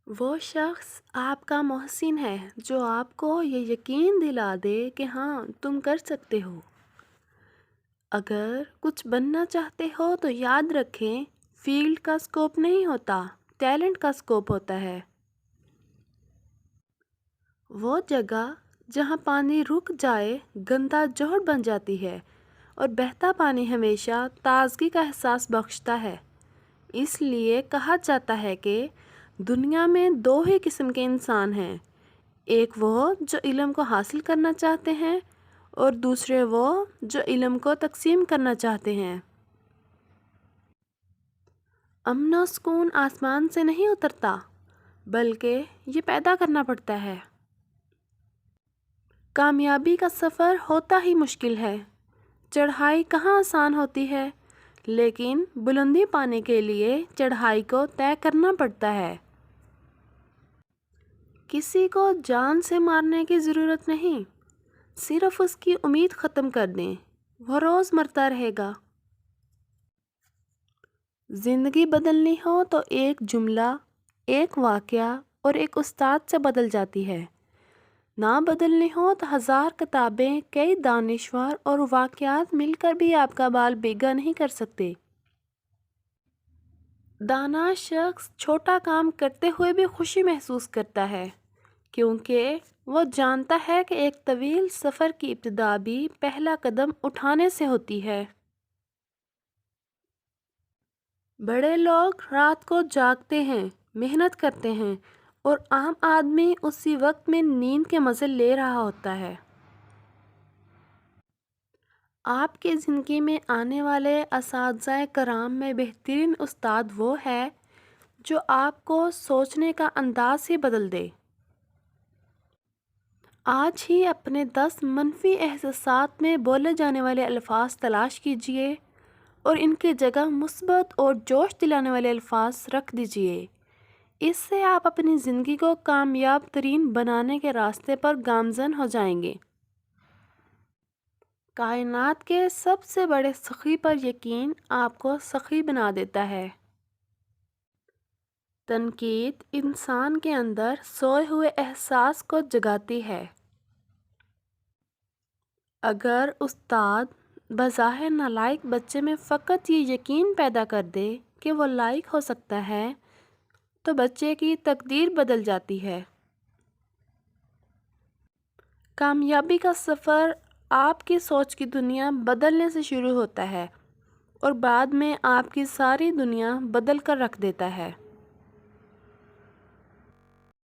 وہ شخص آپ کا محسن ہے جو آپ کو یہ یقین دلا دے کہ ہاں تم کر سکتے ہو۔ اگر کچھ بننا چاہتے ہو تو یاد رکھیں، فیلڈ کا سکوپ نہیں ہوتا، ٹیلنٹ کا سکوپ ہوتا ہے۔ وہ جگہ جہاں پانی رک جائے گندا جوہر بن جاتی ہے، اور بہتا پانی ہمیشہ تازگی کا احساس بخشتا ہے۔ اس لیے کہا جاتا ہے کہ دنیا میں دو ہی قسم کے انسان ہیں، ایک وہ جو علم کو حاصل کرنا چاہتے ہیں، اور دوسرے وہ جو علم کو تقسیم کرنا چاہتے ہیں۔ امن و سکون آسمان سے نہیں اترتا، بلکہ یہ پیدا کرنا پڑتا ہے۔ کامیابی کا سفر ہوتا ہی مشکل ہے، چڑھائی کہاں آسان ہوتی ہے، لیکن بلندی پانے کے لیے چڑھائی کو طے کرنا پڑتا ہے۔ کسی کو جان سے مارنے کی ضرورت نہیں، صرف اس کی امید ختم کر دیں، وہ روز مرتا رہے گا۔ زندگی بدلنی ہو تو ایک جملہ، ایک واقعہ اور ایک استاد سے بدل جاتی ہے۔ نہ بدلنی ہو تو 1000 کتابیں، کئی دانشور اور واقعات مل کر بھی آپ کا بال بیگا نہیں کر سکتے۔ دانا شخص چھوٹا کام کرتے ہوئے بھی خوشی محسوس کرتا ہے، کیونکہ وہ جانتا ہے کہ ایک طویل سفر کی ابتدا بھی پہلا قدم اٹھانے سے ہوتی ہے۔ بڑے لوگ رات کو جاگتے ہیں، محنت کرتے ہیں، اور عام آدمی اسی وقت میں نیند کے مزے لے رہا ہوتا ہے۔ آپ کی زندگی میں آنے والے اساتذہ کرام میں بہترین استاد وہ ہے جو آپ کو سوچنے کا انداز ہی بدل دے۔ آج ہی اپنے 10 منفی احساسات میں بولے جانے والے الفاظ تلاش کیجیے اور ان کی جگہ مثبت اور جوش دلانے والے الفاظ رکھ دیجیے۔ اس سے آپ اپنی زندگی کو کامیاب ترین بنانے کے راستے پر گامزن ہو جائیں گے۔ کائنات کے سب سے بڑے سخی پر یقین آپ کو سخی بنا دیتا ہے۔ تنقید انسان کے اندر سوئے ہوئے احساس کو جگاتی ہے۔ اگر استاد بظاہر نالائق بچے میں فقط یہ یقین پیدا کر دے کہ وہ لائق ہو سکتا ہے، تو بچے کی تقدیر بدل جاتی ہے۔ کامیابی کا سفر آپ کی سوچ کی دنیا بدلنے سے شروع ہوتا ہے اور بعد میں آپ کی ساری دنیا بدل کر رکھ دیتا ہے۔